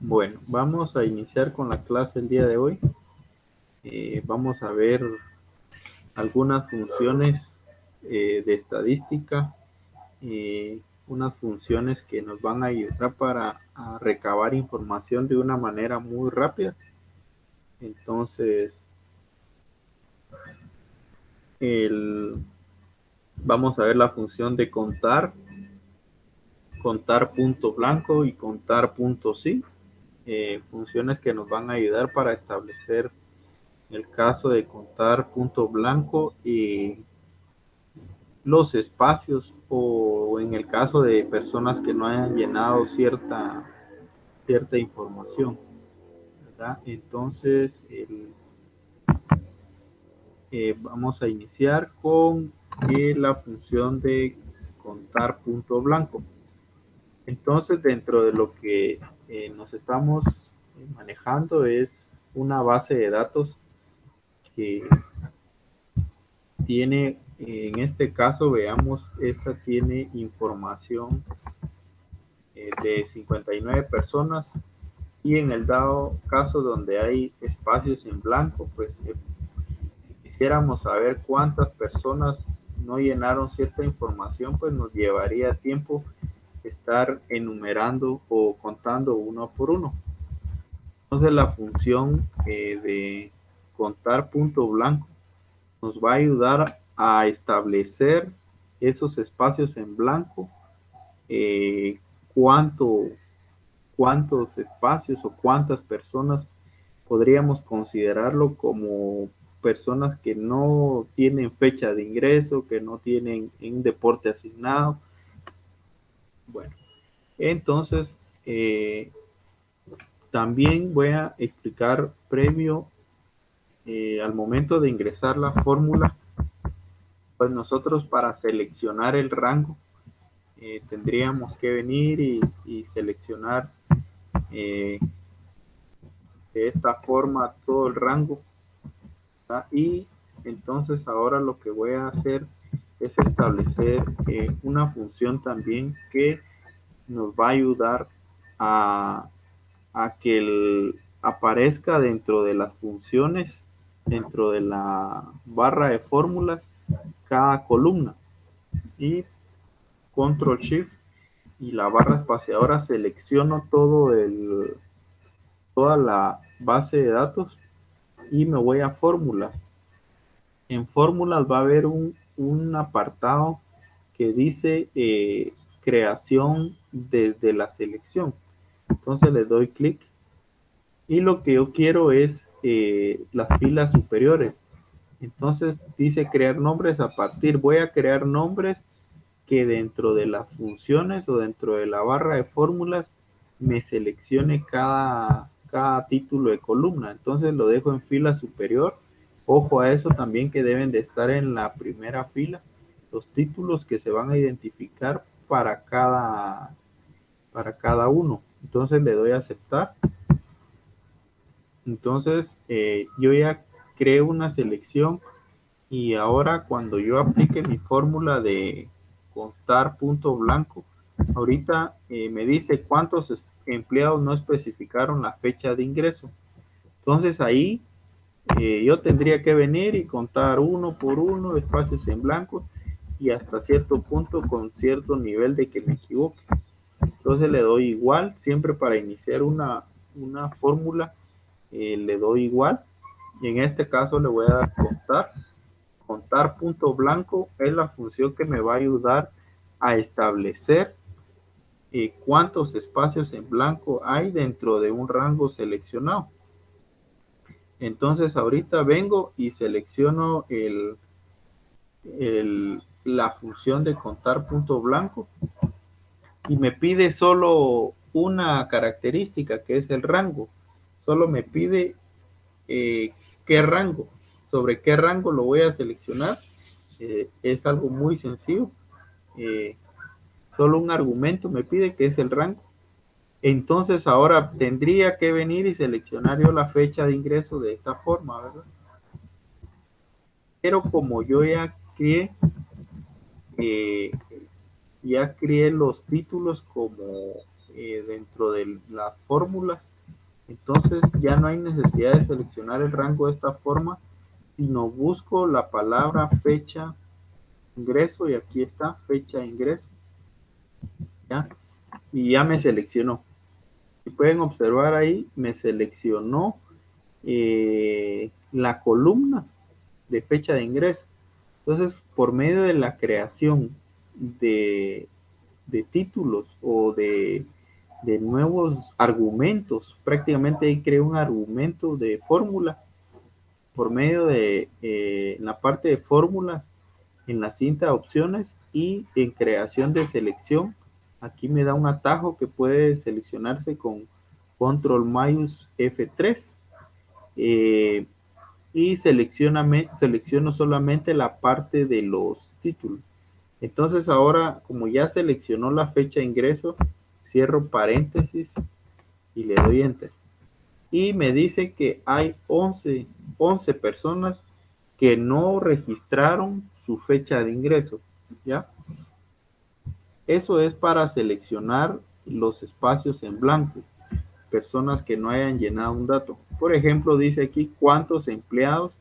Bueno, vamos a iniciar con la clase el día de hoy. Vamos a ver algunas funciones de estadística, unas funciones que nos van a ayudar para a recabar información de una manera muy rápida. Entonces, vamos a ver la función de contar, contar punto blanco y contar punto sí. Funciones que nos van a ayudar para establecer el caso de contar punto blanco y los espacios, o en el caso de personas que no hayan llenado cierta información, ¿verdad? Entonces, vamos a iniciar con la función de contar punto blanco. Entonces, dentro de lo que nos estamos manejando es una base de datos que tiene, en este caso, veamos, esta tiene información de 59 personas, y en el dado caso donde hay espacios en blanco, pues si quisiéramos saber cuántas personas no llenaron cierta información, pues nos llevaría tiempo estar enumerando o contando uno por uno. Entonces la función de contar punto blanco nos va a ayudar a establecer esos espacios en blanco, eh, cuánto, cuántos espacios o cuántas personas podríamos considerarlo como personas que no tienen fecha de ingreso, que no tienen un deporte asignado. Bueno, entonces también voy a explicar previo al momento de ingresar la fórmula, pues nosotros para seleccionar el rango tendríamos que venir y seleccionar eh, de esta forma todo el rango, ¿verdad? Y entonces ahora lo que voy a hacer es establecer una función también que nos va a ayudar a, que aparezca dentro de las funciones, dentro de la barra de fórmulas, cada columna. Y control shift y la barra espaciadora selecciono toda la base de datos y me voy a fórmulas. En fórmulas va a haber un apartado que dice creación desde la selección. Entonces le doy clic y lo que yo quiero es las filas superiores. Entonces dice crear nombres a partir. Voy a crear nombres que dentro de las funciones o dentro de la barra de fórmulas me seleccione cada título de columna. Entonces lo dejo en fila superior. Ojo a eso también, que deben de estar en la primera fila los títulos que se van a identificar para cada uno. Entonces le doy a aceptar. Entonces yo ya creé una selección, y ahora cuando yo aplique mi fórmula de contar punto blanco, ahorita me dice cuántos empleados no especificaron la fecha de ingreso. Entonces ahí yo tendría que venir y contar uno por uno, espacios en blanco, y hasta cierto punto con cierto nivel de que me equivoque. Entonces le doy igual, siempre para iniciar una fórmula le doy igual, y en este caso le voy a dar contar. Contar punto blanco es la función que me va a ayudar a establecer cuántos espacios en blanco hay dentro de un rango seleccionado. Entonces ahorita vengo y selecciono la función de contar punto blanco, y me pide solo una característica, que es el rango. Solo me pide qué rango, sobre qué rango lo voy a seleccionar. Es algo muy sencillo. Eh, Solo un argumento me pide, que es el rango. Entonces ahora tendría que venir y seleccionar yo la fecha de ingreso de esta forma, ¿verdad? Pero como yo eh, ya creé los títulos como dentro de las fórmulas, Entonces ya no hay necesidad de seleccionar el rango de esta forma, sino busco la palabra fecha ingreso y aquí está fecha ingreso, ¿ya? Y ya me seleccionó. Si pueden observar ahí, me seleccionó la columna de fecha de ingreso. Entonces, por medio de la creación de, de títulos o de nuevos argumentos, prácticamente ahí creo un argumento de fórmula por medio de la parte de fórmulas en la cinta de opciones y en creación de selección. Aquí me da un atajo que puede seleccionarse con control mayús F3 eh, y selecciono solamente la parte de los títulos. Entonces ahora, como ya seleccionó la fecha de ingreso, cierro paréntesis y le doy enter. Y me dice que hay 11 personas que no registraron su fecha de ingreso, ¿ya? Eso es para seleccionar los espacios en blanco, personas que no hayan llenado un dato. Por ejemplo, dice aquí cuántos empleados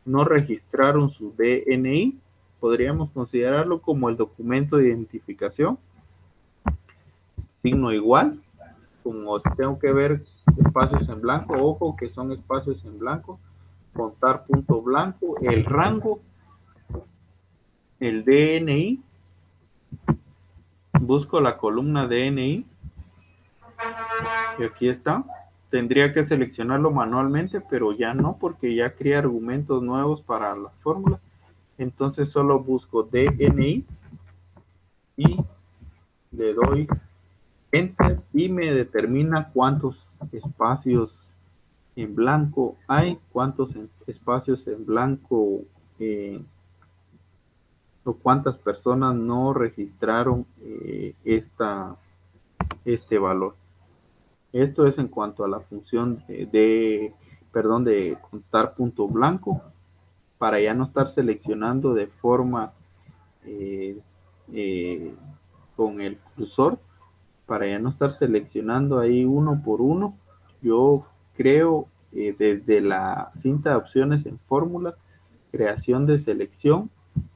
no registraron su DNI. Podríamos considerarlo como el documento de identificación. Signo igual, como tengo que ver espacios en blanco, ojo que son espacios en blanco, contar punto blanco, el rango, el DNI, busco la columna DNI y aquí está. Tendría que seleccionarlo manualmente, pero ya no, porque ya creé argumentos nuevos para la fórmula. Entonces solo busco DNI y le doy enter y me determina cuántos espacios en blanco hay, cuántos espacios en blanco o cuántas personas no registraron este valor. Esto es en cuanto a la función de contar punto blanco, para ya no estar seleccionando de forma eh, eh, con el cursor, para ya no estar seleccionando ahí uno por uno. Yo creo desde la cinta de opciones en fórmula, creación de selección,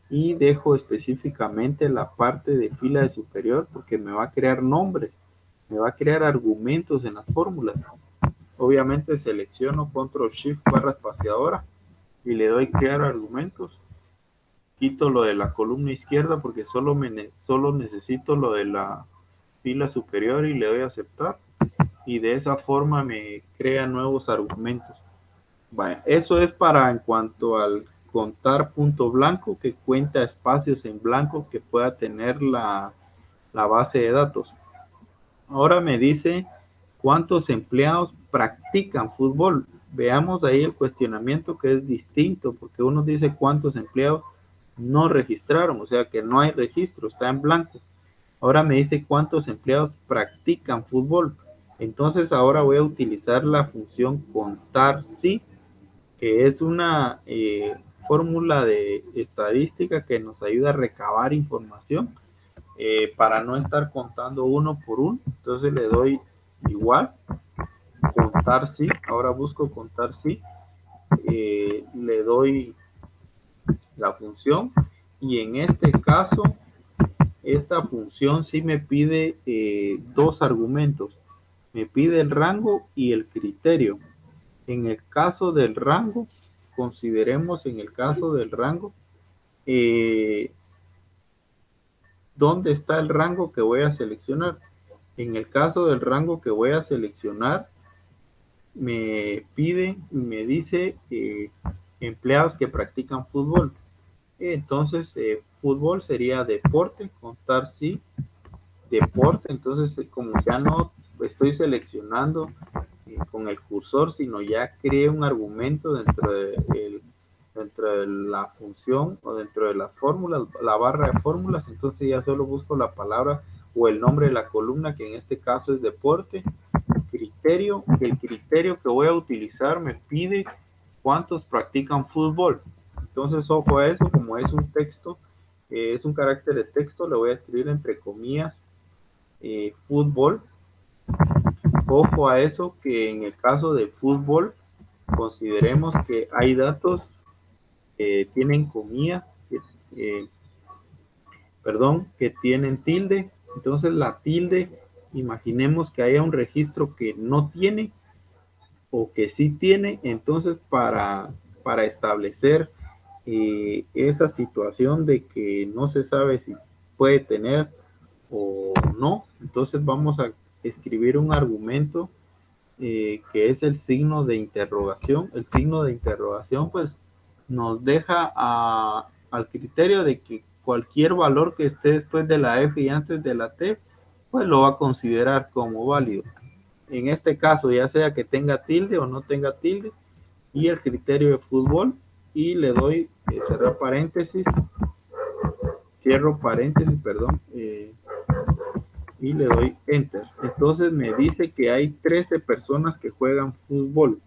y dejo específicamente la parte de fila de superior porque me va a crear nombres, me va a crear argumentos en las fórmulas. Obviamente selecciono control shift barra espaciadora y le doy crear argumentos. Quito lo de la columna izquierda porque solo necesito lo de la fila superior y le doy a aceptar. Y de esa forma me crea nuevos argumentos. Vaya, eso es para en cuanto al contar punto blanco, que cuenta espacios en blanco que pueda tener la base de datos. Ahora me dice cuántos empleados practican fútbol. Veamos ahí el cuestionamiento, que es distinto, porque uno dice cuántos empleados no registraron, o sea que no hay registro, está en blanco. Ahora me dice cuántos empleados practican fútbol. Entonces ahora voy a utilizar la función contar sí, que es una fórmula de estadística que nos ayuda a recabar información para no estar contando uno por uno. Entonces le doy igual, contar sí, ahora busco contar sí, le doy la función y en este caso esta función sí me pide dos argumentos, me pide el rango y el criterio. En el caso del rango, consideremos en el caso del rango, ¿dónde está el rango que voy a seleccionar? En el caso del rango que voy a seleccionar, me pide, me dice empleados que practican fútbol. Entonces, fútbol sería deporte, contar sí, deporte. Entonces, como ya no estoy seleccionando con el cursor, sino ya creé un argumento dentro de la función o dentro de la fórmula, la barra de fórmulas, entonces ya solo busco la palabra o el nombre de la columna, que en este caso es deporte. Criterio, el criterio que voy a utilizar me pide cuántos practican fútbol. Entonces, ojo a eso, como es un texto, es un carácter de texto, le voy a escribir entre comillas fútbol. Ojo a eso, que en el caso de fútbol consideremos que hay datos que tienen comillas, eh, que tienen tilde. Entonces la tilde, imaginemos que haya un registro que no tiene o que sí tiene. Entonces para establecer esa situación de que no se sabe si puede tener o no, entonces vamos a escribir un argumento que es el signo de interrogación. El signo de interrogación pues nos deja al criterio de que cualquier valor que esté después de la F y antes de la T, pues lo va a considerar como válido. En este caso, ya sea que tenga tilde o no tenga tilde, y el criterio de fútbol, y le doy cerrar paréntesis, cierro paréntesis, perdón, y le doy enter. Entonces me dice que hay 13 personas que juegan fútbol.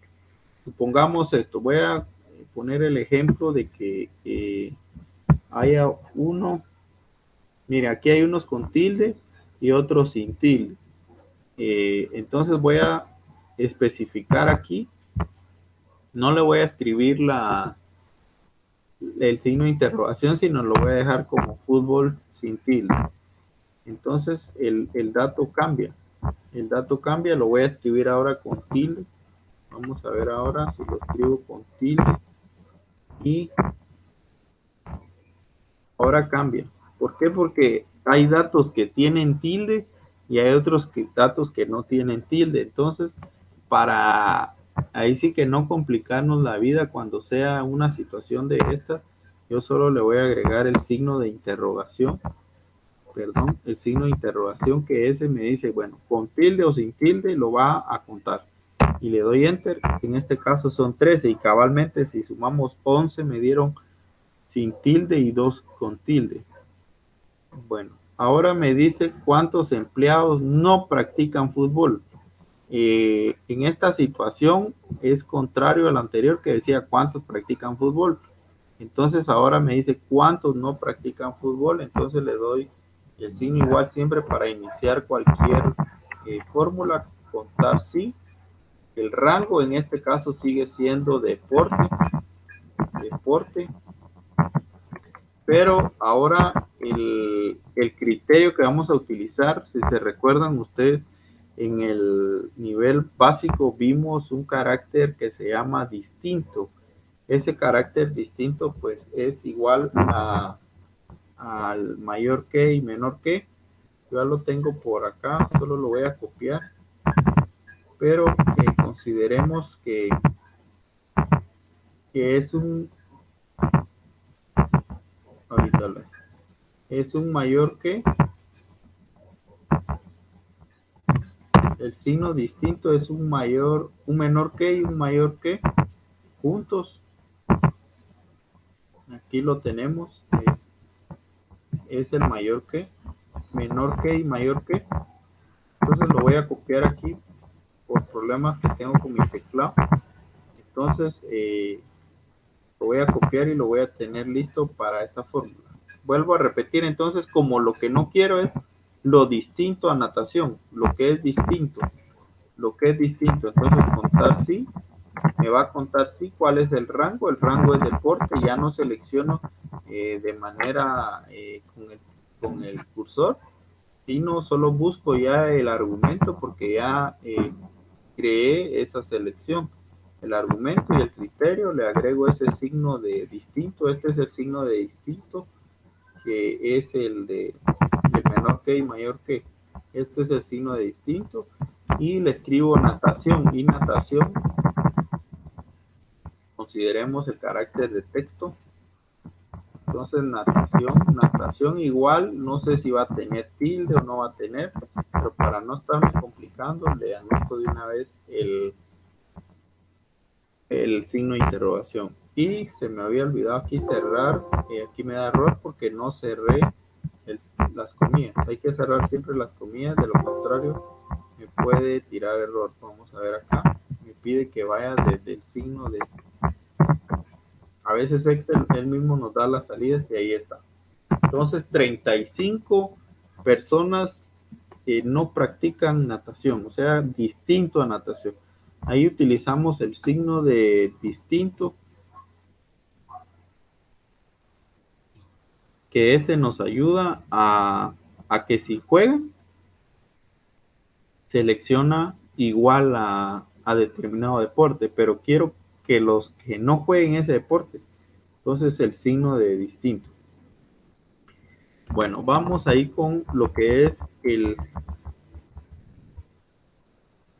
Supongamos esto, voy a poner el ejemplo de que haya uno, mire, aquí hay unos con tilde y otros sin tilde. Entonces voy a especificar aquí, no le voy a escribir el signo de interrogación, sino lo voy a dejar como fútbol sin tilde. Entonces el dato cambia. El dato cambia, lo voy a escribir ahora con tilde. Vamos a ver ahora si lo escribo con tilde. Y ahora cambia. ¿Por qué? Porque hay datos que tienen tilde y hay otros datos que no tienen tilde. Entonces, para ahí sí que no complicarnos la vida cuando sea una situación de esta, yo solo le voy a agregar el signo de interrogación. Perdón, el signo de interrogación, que ese me dice, bueno, con tilde o sin tilde lo va a contar. Y le doy enter. En este caso son 13 y cabalmente si sumamos 11 me dieron sin tilde y 2 con tilde. Bueno, ahora me dice cuántos empleados no practican fútbol. En esta situación es contrario al anterior que decía cuántos practican fútbol. Entonces ahora me dice cuántos no practican fútbol. Entonces le doy el signo igual siempre para iniciar cualquier fórmula, contar sí. El rango en este caso sigue siendo deporte, pero ahora el criterio que vamos a utilizar, si se recuerdan ustedes, en el nivel básico vimos un carácter que se llama distinto. Ese carácter distinto pues es igual al mayor que y menor que. Yo ya lo tengo por acá, solo lo voy a copiar, pero consideremos que es un, ahorita es un mayor que, el signo distinto es un menor que y un mayor que juntos. Aquí lo tenemos, es el mayor que, menor que y mayor que. Entonces lo voy a copiar aquí por problemas que tengo con mi teclado. Entonces lo voy a copiar y lo voy a tener listo para esta fórmula. Vuelvo a repetir entonces, como lo que no quiero es lo distinto a natación, lo que es distinto. Entonces contar sí, me va a contar sí cuál es el rango es deporte, ya no selecciono de manera con el cursor, sino solo busco ya el argumento porque ya creé esa selección. El argumento y el criterio, le agrego ese signo de distinto. Este es el signo de distinto, que es el de menor que y mayor que. Este es el signo de distinto. Y le escribo natación. Y natación, consideremos el carácter de texto. Entonces natación igual, no sé si va a tener tilde o no va a tener, pero para no estarme complicando, le anoto de una vez el signo de interrogación. Y se me había olvidado aquí cerrar, aquí me da error porque no cerré las comillas. Hay que cerrar siempre las comillas, de lo contrario me puede tirar error. Vamos a ver acá, me pide que vaya desde el signo de... A veces Excel él mismo nos da las salidas y ahí está. Entonces 35 personas no practican natación, o sea, distinto a natación. Ahí utilizamos el signo de distinto, que ese nos ayuda a que si juegan, selecciona igual a determinado deporte, pero quiero que los que no jueguen ese deporte, entonces el signo de distinto. Bueno, vamos ahí con lo que es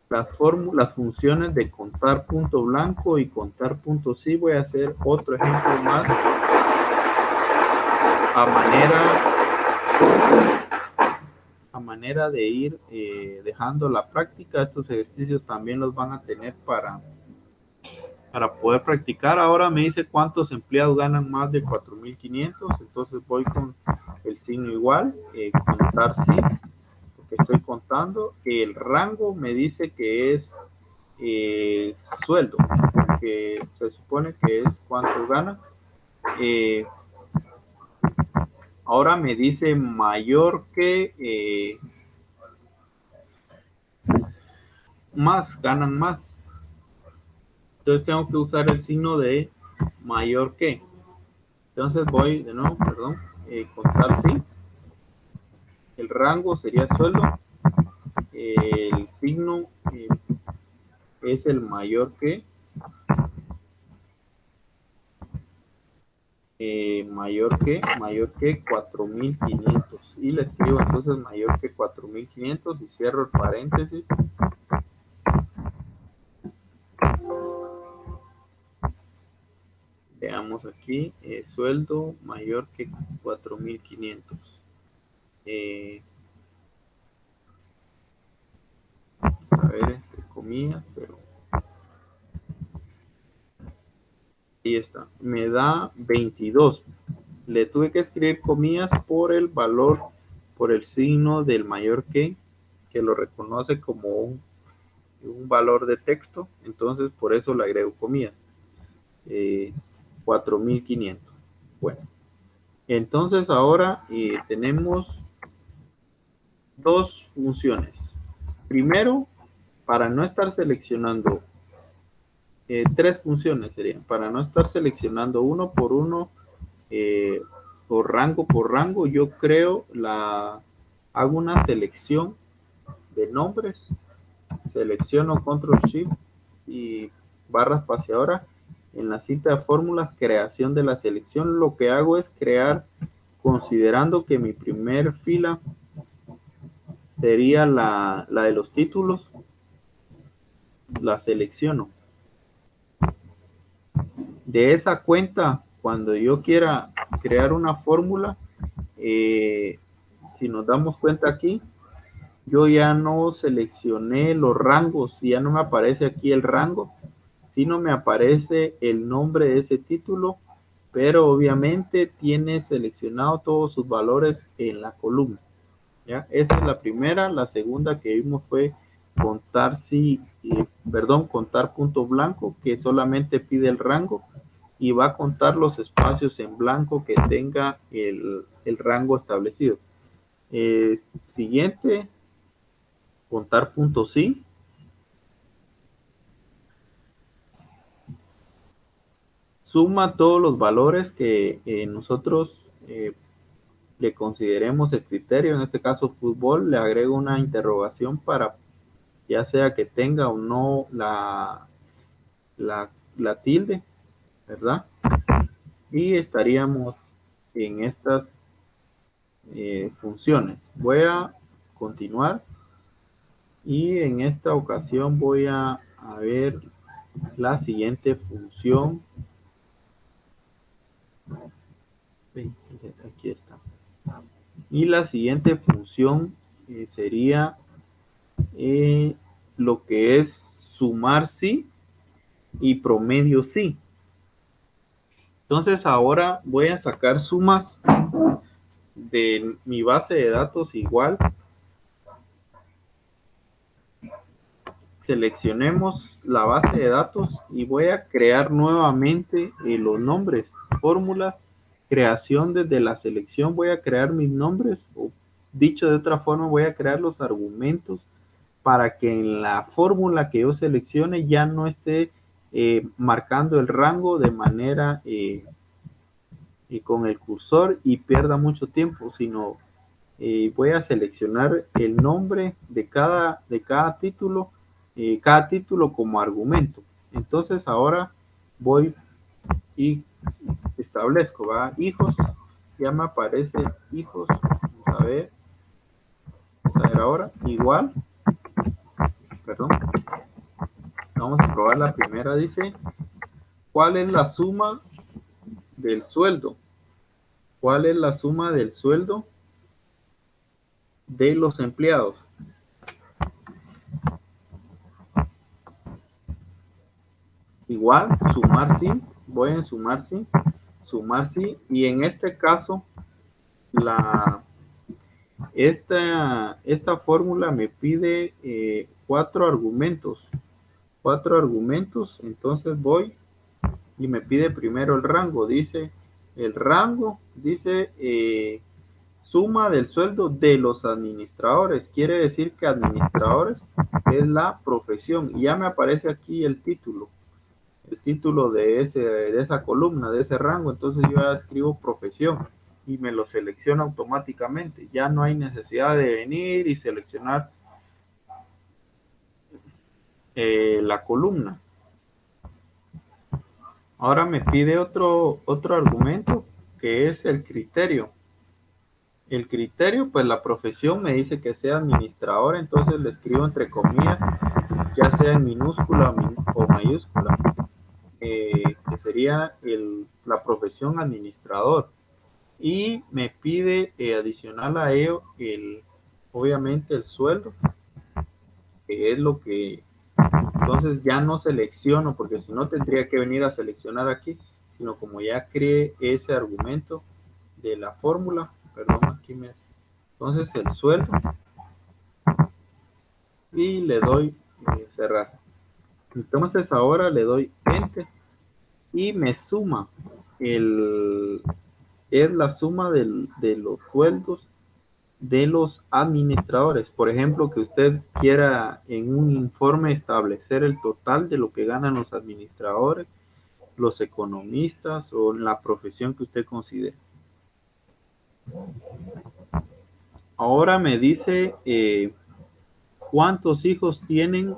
las funciones de contar punto blanco y contar punto sí. Voy a hacer otro ejemplo más a manera de ir dejando la práctica. Estos ejercicios también los van a tener para poder practicar. Ahora me dice cuántos empleados ganan más de 4,500, entonces voy con el signo igual, contar sí, porque estoy contando. El rango me dice que es sueldo, que se supone que es cuánto gana. Ahora me dice mayor que más, ganan más. Entonces tengo que usar el signo de mayor que. Entonces voy de nuevo, perdón, contar sí. El rango sería sueldo. El signo es el mayor que. Mayor que 4,500. Y le escribo entonces mayor que 4,500 y cierro el paréntesis. Veamos aquí, sueldo mayor que 4,500. A ver, entre comillas, pero ahí está. Me da 22. Le tuve que escribir comillas por el valor, por el signo del mayor que lo reconoce como un valor de texto. Entonces, por eso le agrego comillas. 4,500. Bueno, entonces ahora tenemos dos funciones. Primero, para no estar seleccionando, tres funciones serían, para no estar seleccionando uno por uno, por rango, yo hago una selección de nombres, selecciono Control Shift y barra espaciadora. En la cita de fórmulas, creación de la selección, lo que hago es crear, considerando que mi primer fila sería la de los títulos, la selecciono. De esa cuenta, cuando yo quiera crear una fórmula, si nos damos cuenta aquí, yo ya no seleccioné los rangos, ya no me aparece aquí el rango, sino me aparece el nombre de ese título, pero obviamente tiene seleccionado todos sus valores en la columna. ¿Ya? Esa es la primera. La segunda que vimos fue contar contar punto blanco, que solamente pide el rango y va a contar los espacios en blanco que tenga el rango establecido. Siguiente, contar punto sí. Suma todos los valores que nosotros le consideremos el criterio. En este caso fútbol, le agrego una interrogación para ya sea que tenga o no la tilde, ¿verdad? Y estaríamos en estas funciones. Voy a continuar y en esta ocasión voy a ver la siguiente función. Aquí está. Y la siguiente función sería lo que es sumar sí y promedio sí. Entonces ahora voy a sacar sumas de mi base de datos igual. Seleccionemos la base de datos y voy a crear nuevamente los nombres, fórmula, creación desde la selección. Voy a crear mis nombres dicho de otra forma, voy a crear los argumentos para que en la fórmula que yo seleccione ya no esté marcando el rango de manera con el cursor y pierda mucho tiempo, sino voy a seleccionar el nombre de cada título como argumento. Entonces ahora voy y establezco, ¿va? Hijos, ya me aparece hijos, vamos a ver ahora, igual, perdón, vamos a probar la primera, dice, ¿cuál es la suma del sueldo? ¿Cuál es la suma del sueldo de los empleados? Igual, sumar sí, voy en sumar sí, y en este caso, esta fórmula me pide cuatro argumentos, entonces voy y me pide primero el rango, dice, suma del sueldo de los administradores, quiere decir que administradores es la profesión, y ya me aparece aquí el título de esa columna, de ese rango, entonces yo ya escribo profesión y me lo selecciona automáticamente, ya no hay necesidad de venir y seleccionar la columna. Ahora me pide otro argumento que es el criterio. El criterio, pues la profesión me dice que sea administrador, entonces le escribo entre comillas, ya sea en minúscula o mayúscula, que sería la profesión administrador. Y me pide adicional a ello, obviamente el sueldo, que es lo que, entonces ya no selecciono, porque si no tendría que venir a seleccionar aquí, sino como ya creé ese argumento de la fórmula, perdón, entonces el sueldo, y le doy cerrar. Entonces ahora le doy enter y me suma es la suma de los sueldos de los administradores. Por ejemplo, que usted quiera en un informe establecer el total de lo que ganan los administradores, los economistas o la profesión que usted considere. Ahora me dice cuántos hijos tienen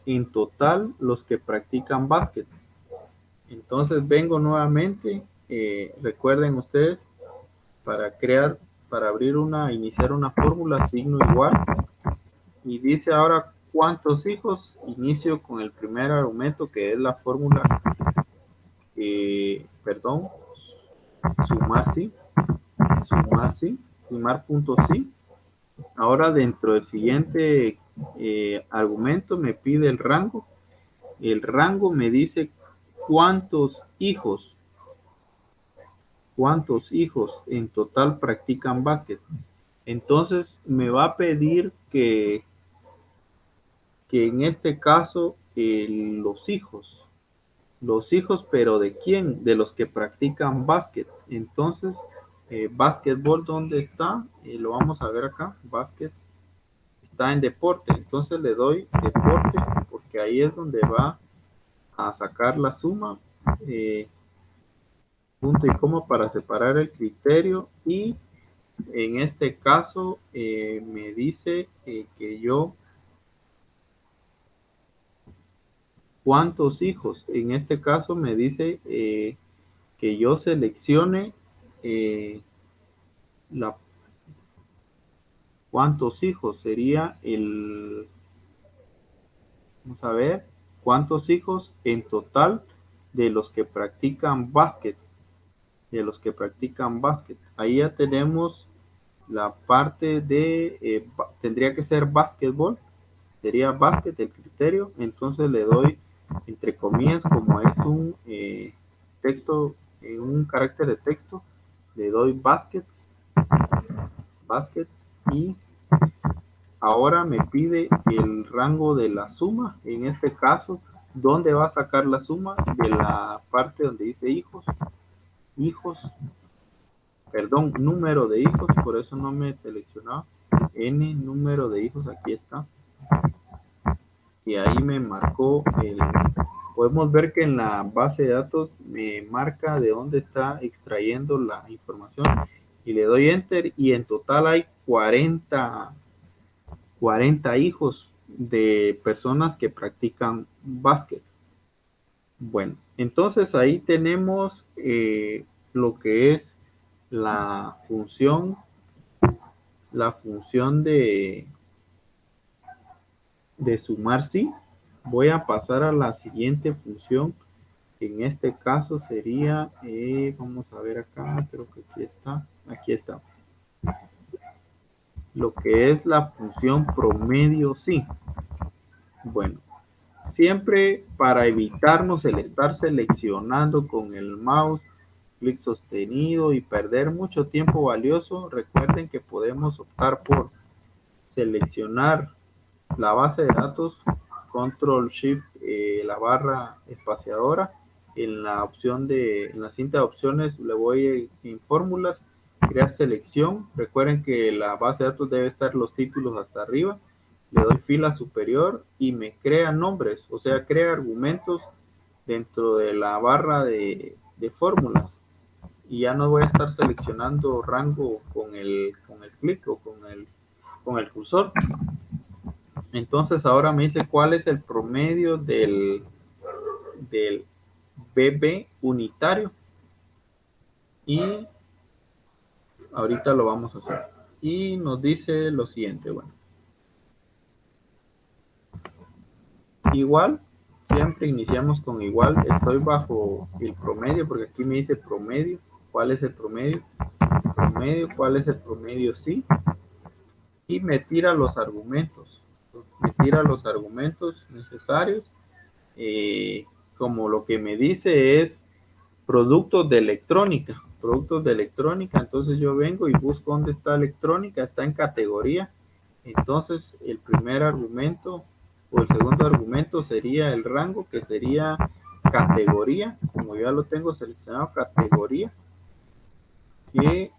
en total los que practican básquet. Entonces vengo nuevamente, recuerden ustedes, para iniciar una fórmula, signo igual, y dice ahora cuántos hijos, inicio con el primer argumento que es la fórmula, sumar punto sí. Ahora dentro del siguiente argumento me pide el rango me dice cuántos hijos en total practican básquet. Entonces me va a pedir que en este caso los hijos, pero ¿de quién? De los que practican básquet. Entonces, básquetbol, ¿dónde está? Lo vamos a ver acá, básquet está en deporte, entonces le doy deporte, porque ahí es donde va a sacar la suma, punto y coma para separar el criterio, y en este caso me dice que yo cuántos hijos, en este caso me dice que yo seleccione cuántos hijos sería vamos a ver, cuántos hijos en total de los que practican básquet, ahí ya tenemos la parte de, tendría que ser básquetbol, sería básquet el criterio, entonces le doy entre comillas, como es un texto, un carácter de texto, le doy básquet, y ahora me pide el rango de la suma, en este caso, ¿dónde va a sacar la suma? De la parte donde dice hijos, número de hijos, por eso no me seleccionaba, N número de hijos, aquí está. Y ahí me marcó podemos ver que en la base de datos me marca de dónde está extrayendo la información y le doy enter y en total hay 40 hijos de personas que practican básquet. Bueno, entonces ahí tenemos lo que es la función de sumar sí. Voy a pasar a la siguiente función. En este caso sería, vamos a ver acá, creo que aquí está. Lo que es la función promedio sí. Bueno, siempre para evitarnos el estar seleccionando con el mouse, clic sostenido y perder mucho tiempo valioso, recuerden que podemos optar por seleccionar la base de datos, control shift, la barra espaciadora, en la cinta de opciones le voy en fórmulas, crear selección. Recuerden que la base de datos debe estar los títulos hasta arriba. Le doy fila superior y me crea nombres, o sea, crea argumentos dentro de la barra de fórmulas. Y ya no voy a estar seleccionando rango con el clic o con el cursor. Entonces ahora me dice cuál es el promedio del BB unitario. Y ahorita lo vamos a hacer. Y nos dice lo siguiente, bueno. Igual, siempre iniciamos con igual. Estoy bajo el promedio porque aquí me dice promedio. ¿Cuál es el promedio? Promedio, ¿cuál es el promedio? Sí. Y me tira los argumentos. Me tira los argumentos necesarios. Como lo que me dice es productos de electrónica, entonces yo vengo y busco dónde está electrónica, está en categoría, entonces el primer argumento o el segundo argumento sería el rango, que sería categoría, como ya lo tengo seleccionado, categoría,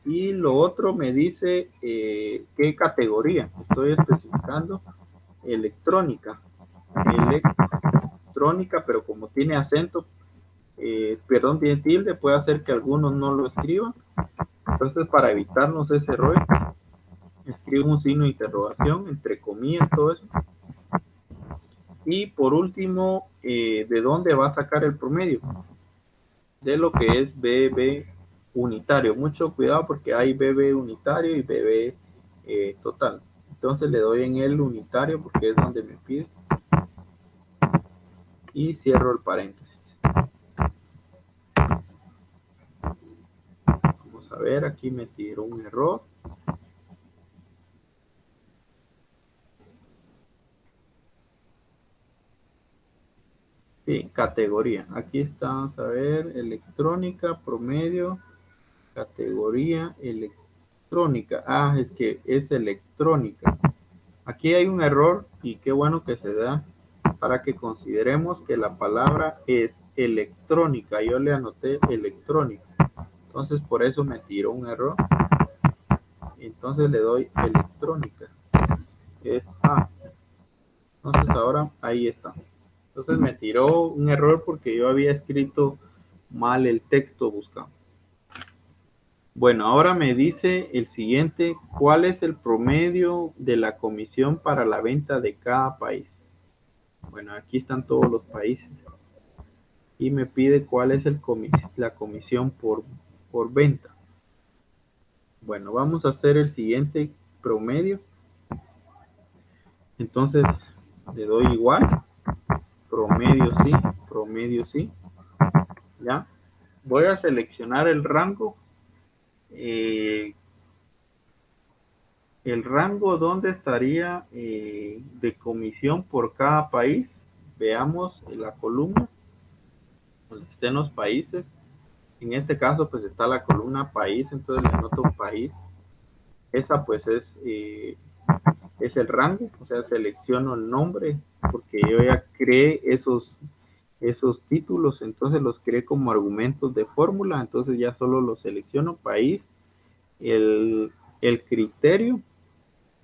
y lo otro me dice qué categoría, estoy especificando electrónica, pero como tiene acento, perdón, tiene tilde, puede hacer que algunos no lo escriban. Entonces, para evitarnos ese error, escribo un signo de interrogación, entre comillas, todo eso. Y por último, ¿de dónde va a sacar el promedio? De lo que es BB unitario. Mucho cuidado porque hay BB unitario y BB total. Entonces le doy en el unitario porque es donde me pide. Y cierro el paréntesis. Vamos a ver, aquí me tiró un error. Sí, categoría. Aquí está, vamos a ver, electrónica, promedio, categoría, electrónica. Ah, es que es electrónica. Aquí hay un error y qué bueno que se da para que consideremos que la palabra es electrónica. Yo le anoté electrónica. Entonces por eso me tiró un error. Entonces le doy electrónica. Es A. Entonces ahora ahí está. Entonces me tiró un error porque yo había escrito mal el texto buscado. Bueno, ahora me dice el siguiente, ¿cuál es el promedio de la comisión para la venta de cada país? Bueno, aquí están todos los países. Y me pide cuál es la comisión por venta. Bueno, vamos a hacer el siguiente promedio. Entonces le doy igual. Promedio sí. ¿Ya? Voy a seleccionar el rango. El rango donde estaría de comisión por cada país. Veamos en la columna donde estén los países. En este caso pues está la columna país, entonces le anoto país. Esa pues es el rango, o sea, selecciono el nombre porque yo ya creé esos títulos, entonces los creé como argumentos de fórmula, entonces ya solo los selecciono, país, el criterio,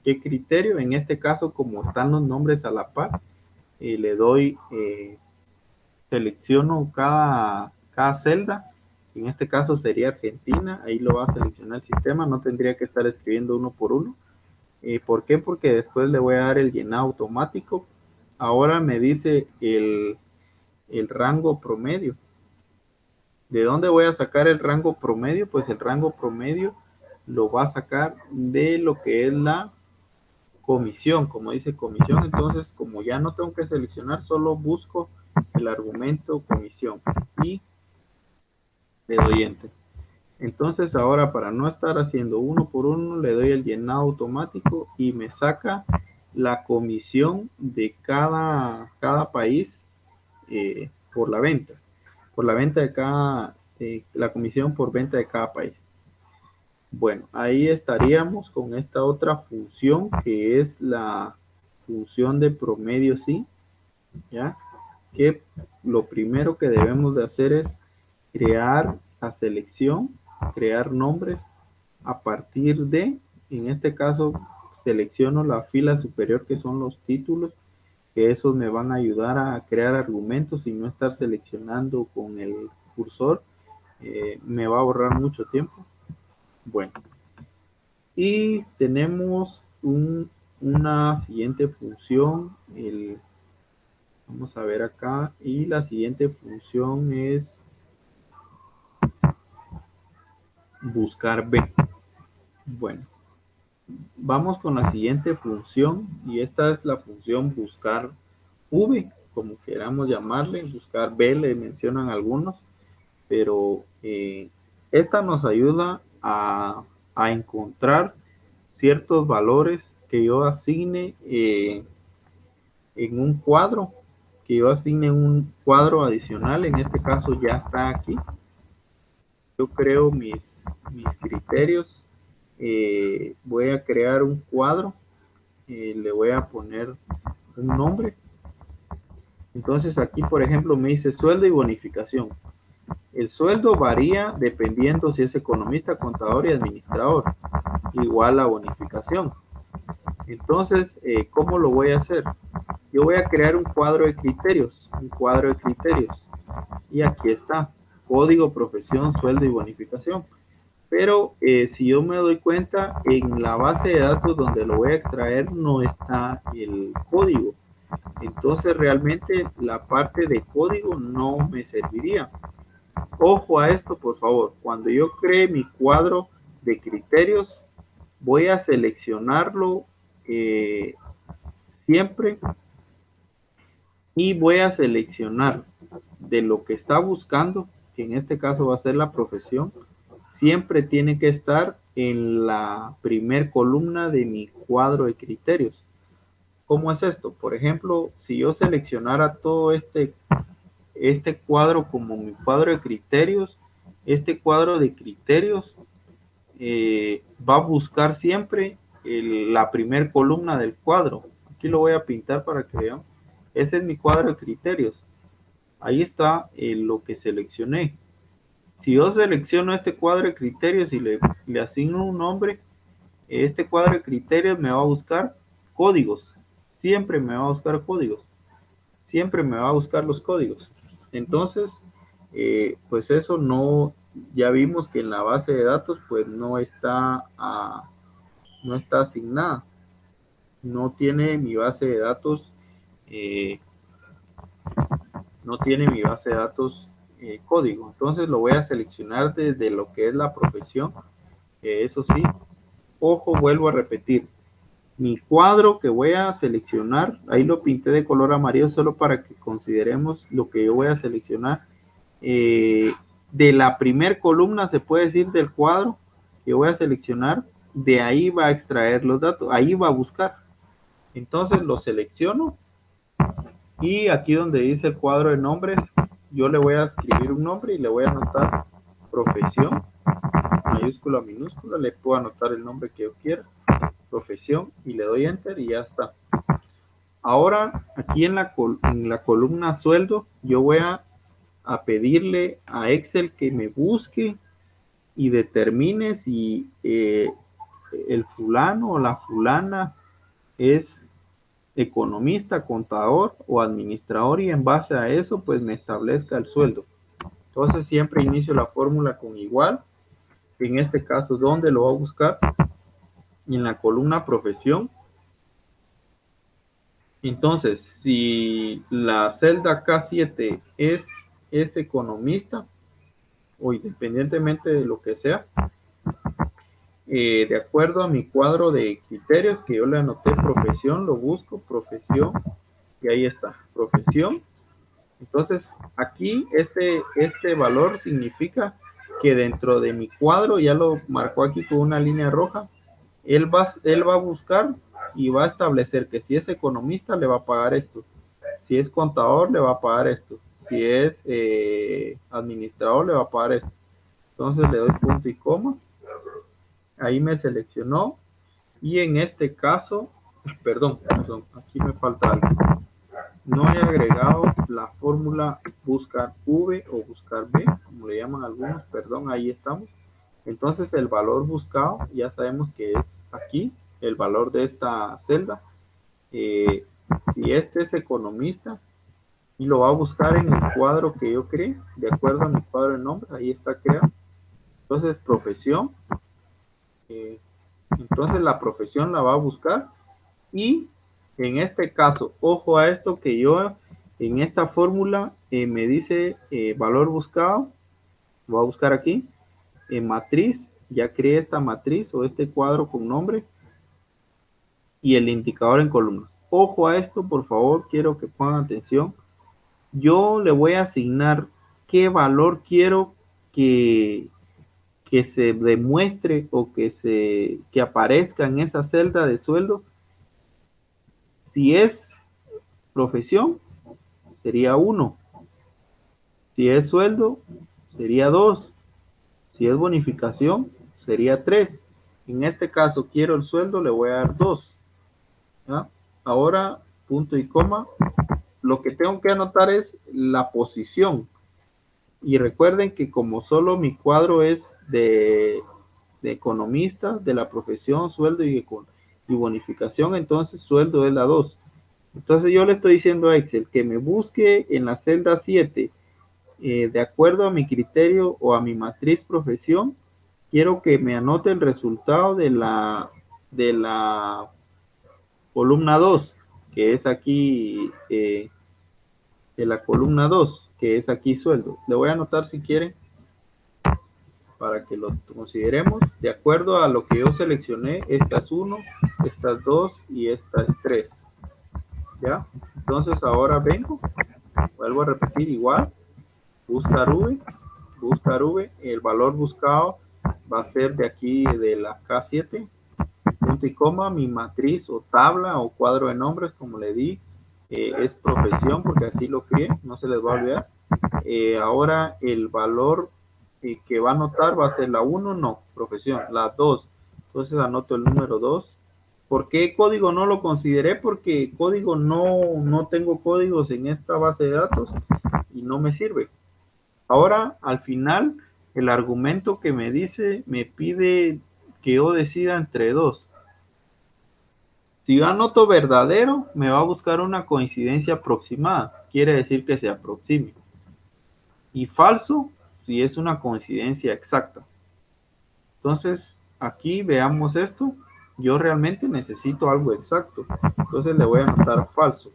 ¿Qué criterio? En este caso, como están los nombres a la par, le doy, selecciono cada celda. En este caso sería Argentina, ahí lo va a seleccionar el sistema, no tendría que estar escribiendo uno por uno. ¿Por qué? Porque después le voy a dar el llenado automático. Ahora me dice el rango promedio. ¿De dónde voy a sacar el rango promedio? Pues el rango promedio lo va a sacar de lo que es la comisión, como dice comisión. Entonces, como ya no tengo que seleccionar, solo busco el argumento comisión y le doy enter. Entonces ahora, para no estar haciendo uno por uno, le doy el llenado automático y me saca la comisión de cada país, por la venta. Por la venta de la comisión por venta de cada país. Bueno, ahí estaríamos con esta otra función que es la función de promedio sí, ¿ya? Que lo primero que debemos de hacer es crear la selección, crear nombres a partir de, en este caso, selecciono la fila superior que son los títulos, que esos me van a ayudar a crear argumentos y no estar seleccionando con el cursor, me va a ahorrar mucho tiempo. Bueno, y tenemos una siguiente función, vamos a ver acá, y la siguiente función es buscar B. Bueno, vamos con la siguiente función y esta es la función buscar V, como queramos llamarle, buscar B le mencionan algunos, pero esta nos ayuda a encontrar ciertos valores que yo asigne, en un cuadro, que yo asigne un cuadro adicional. En este caso ya está aquí. Yo creo mis criterios, voy a crear un cuadro, le voy a poner un nombre. Entonces aquí, por ejemplo, me dice sueldo y bonificación. El sueldo varía dependiendo si es economista, contador y administrador, igual la bonificación. Entonces, ¿cómo lo voy a hacer? Yo voy a crear un cuadro de criterios, y aquí está, código, profesión, sueldo y bonificación. Pero si yo me doy cuenta, en la base de datos donde lo voy a extraer no está el código. Entonces realmente la parte de código no me serviría. Ojo a esto, por favor. Cuando yo cree mi cuadro de criterios, voy a seleccionarlo, siempre, y voy a seleccionar de lo que está buscando, que en este caso va a ser la profesión, siempre tiene que estar en la primer columna de mi cuadro de criterios. ¿Cómo es esto? Por ejemplo, si yo seleccionara todo este cuadro como mi cuadro de criterios, este cuadro de criterios, va a buscar siempre la primer columna del cuadro. Aquí lo voy a pintar para que vean. Ese es mi cuadro de criterios. Ahí está lo que seleccioné. Si yo selecciono este cuadro de criterios y le asigno un nombre, este cuadro de criterios me va a buscar códigos. Siempre me va a buscar códigos. Siempre me va a buscar los códigos. Entonces, pues eso no, ya vimos que en la base de datos pues no está asignada. No tiene mi base de datos, eh, no tiene mi base de datos, código. Entonces lo voy a seleccionar desde lo que es la profesión. Eso sí, ojo, vuelvo a repetir. Mi cuadro que voy a seleccionar, ahí lo pinté de color amarillo solo para que consideremos lo que yo voy a seleccionar. De la primer columna, se puede decir, del cuadro que voy a seleccionar, de ahí va a extraer los datos, ahí va a buscar. Entonces lo selecciono y aquí donde dice el cuadro de nombres, yo le voy a escribir un nombre y le voy a anotar profesión, mayúscula, minúscula, le puedo anotar el nombre que yo quiera, profesión, y le doy enter y ya está. Ahora aquí en la columna sueldo, yo voy a pedirle a Excel que me busque y determine si el fulano o la fulana es economista, contador o administrador, y en base a eso pues me establezca el sueldo. Entonces siempre inicio la fórmula con igual. En este caso, ¿dónde lo voy a buscar? En la columna profesión. Entonces, si la celda K7 es economista, o independientemente de lo que sea, de acuerdo a mi cuadro de criterios que yo le anoté profesión, lo busco, profesión, y ahí está, profesión. Entonces, aquí este valor significa que dentro de mi cuadro, ya lo marcó aquí con una línea roja, él va a buscar y va a establecer que si es economista le va a pagar esto, si es contador le va a pagar esto, si es administrador le va a pagar esto. Entonces le doy punto y coma, ahí me seleccionó, y en este caso, perdón, aquí me falta algo. No he agregado la fórmula buscar V o buscar B, como le llaman algunos, perdón, ahí estamos. Entonces el valor buscado ya sabemos que es aquí, el valor de esta celda. Si este es economista y lo va a buscar en el cuadro que yo creé, de acuerdo a mi cuadro de nombre, ahí está creado. Entonces profesión, entonces la profesión la va a buscar, y en este caso, ojo a esto que yo en esta fórmula me dice valor buscado, voy a buscar aquí, matriz, ya creé esta matriz o este cuadro con nombre, y el indicador en columnas. Ojo a esto, por favor, quiero que pongan atención. Yo le voy a asignar qué valor quiero que se demuestre o que aparezca en esa celda de sueldo. Si es profesión, sería 1. Si es sueldo, sería 2. Si es bonificación, sería 3. En este caso, quiero el sueldo, le voy a dar 2. ¿Ya? Ahora, punto y coma. Lo que tengo que anotar es la posición. Y recuerden que como solo mi cuadro es de economista, de la profesión, sueldo y bonificación, entonces sueldo es la 2. Entonces yo le estoy diciendo a Excel que me busque en la celda 7, de acuerdo a mi criterio o a mi matriz profesión, quiero que me anote el resultado de la columna 2, que es aquí, de la columna 2, que es aquí sueldo. Le voy a anotar si quieren, para que lo consideremos. De acuerdo a lo que yo seleccioné, esta es 1, esta es 2 y esta es 3. ¿Ya? Entonces ahora vengo, vuelvo a repetir igual, buscar V, el valor buscado va a ser de aquí de la K7, punto y coma, mi matriz o tabla o cuadro de nombres, como le di, es profesión, porque así lo crié, no se les va a olvidar. Ahora el valor que va a anotar va a ser la 1, no, profesión, la 2, entonces anoto el número 2. ¿Por qué código no lo consideré? Porque código no tengo códigos en esta base de datos y no me sirve. Ahora, al final, el argumento que me dice, me pide que yo decida entre 2. Si yo anoto verdadero, me va a buscar una coincidencia aproximada. Quiere decir que se aproxime. Y falso, si es una coincidencia exacta. Entonces, aquí veamos esto. Yo realmente necesito algo exacto. Entonces le voy a anotar falso.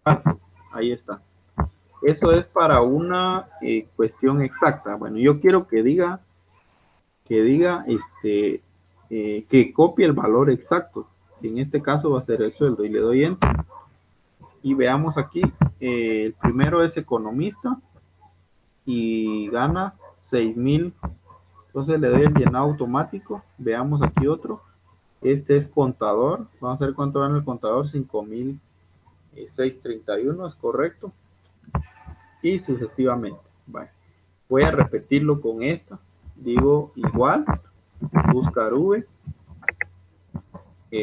Falso. Ahí está. Eso es para una cuestión exacta. Bueno, yo quiero que diga que copie el valor exacto. En este caso va a ser el sueldo. Y le doy enter. Y veamos aquí. El primero es economista y gana 6,000. Entonces le doy el llenado automático. Veamos aquí otro. Este es contador. Vamos a ver cuánto gana el contador. 5,631, es correcto. Y sucesivamente. Vale. Voy a repetirlo con esta. Digo igual. Buscar V.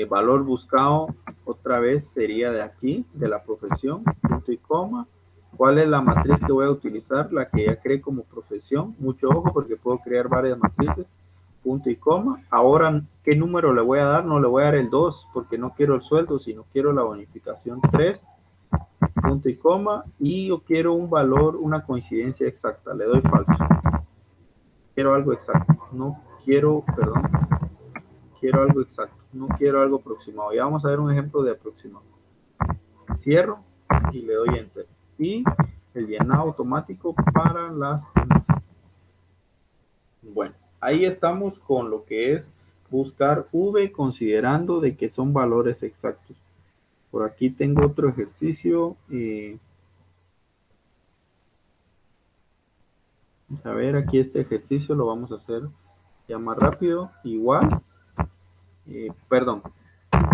Valor buscado otra vez sería de aquí, de la profesión. Punto y coma. ¿Cuál es la matriz que voy a utilizar? La que ya creé como profesión. Mucho ojo porque puedo crear varias matrices. punto y coma. Ahora, ¿qué número le voy a dar? No le voy a dar el 2 porque no quiero el sueldo, sino quiero la bonificación 3, punto y coma, y yo quiero un valor, una coincidencia exacta. Le doy falso. Quiero algo exacto. No quiero, perdón, quiero algo exacto. No quiero algo aproximado. Ya vamos a ver un ejemplo de aproximado. Cierro y le doy enter. Y el llenado automático para las... Bueno, ahí estamos con lo que es buscar V considerando de que son valores exactos. Por aquí tengo otro ejercicio. A ver, aquí este ejercicio lo vamos a hacer ya más rápido. Igual, perdón.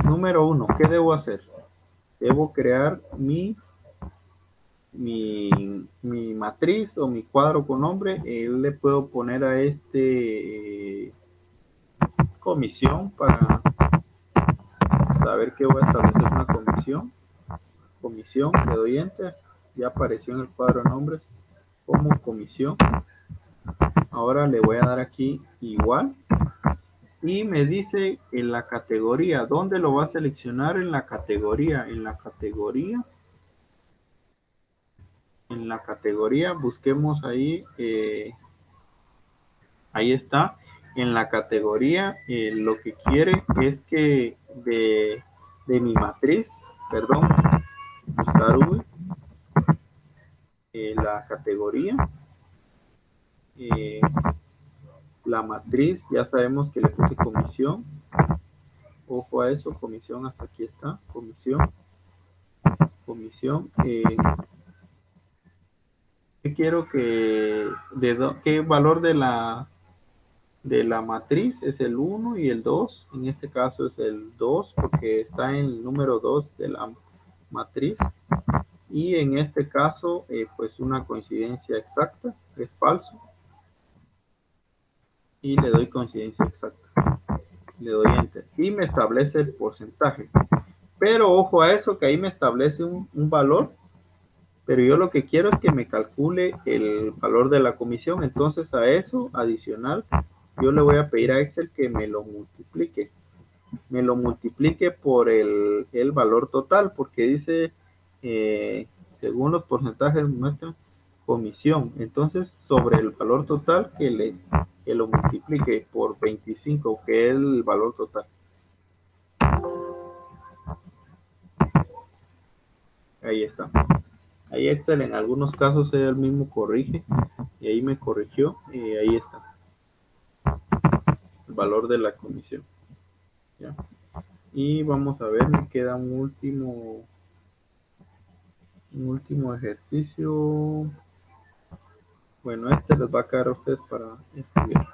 Número 1, ¿qué debo hacer? Debo crear mi matriz o mi cuadro con nombre. Le puedo poner a este comisión para saber que voy a establecer una comisión. Comisión, le doy enter. Ya apareció en el cuadro de nombres como comisión. Ahora le voy a dar aquí igual. Y me dice en la categoría. ¿Dónde lo va a seleccionar? En la categoría. En la categoría. En la categoría. Busquemos ahí. Ahí está. En la categoría. Lo que quiere es que de mi matriz. Perdón. Buscar V. La categoría. La matriz, ya sabemos que le puse comisión. Ojo a eso, comisión, hasta aquí está, comisión. Comisión. ¿Qué quiero que, qué valor de la matriz? Es el 1 y el 2. En este caso es el 2 porque está en el número 2 de la matriz. Y en este caso, pues una coincidencia exacta, es falso. Y le doy coincidencia exacta. Le doy enter y me establece el porcentaje. Pero ojo a eso, que ahí me establece un valor, pero yo lo que quiero es que me calcule el valor de la comisión. Entonces a eso adicional yo le voy a pedir a Excel que me lo multiplique por el valor total, porque dice según los porcentajes muestran comisión. Entonces sobre el valor total que lo multiplique por 25, que es el valor total. Ahí está. Ahí Excel en algunos casos él mismo corrige y ahí me corrigió y ahí está el valor de la comisión. ¿Ya? Y vamos a ver, me queda un último ejercicio. Bueno, este les va a quedar a ustedes para estudiar.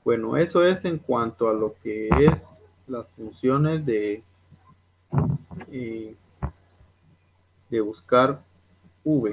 Bueno, eso es en cuanto a lo que es las funciones de buscar V.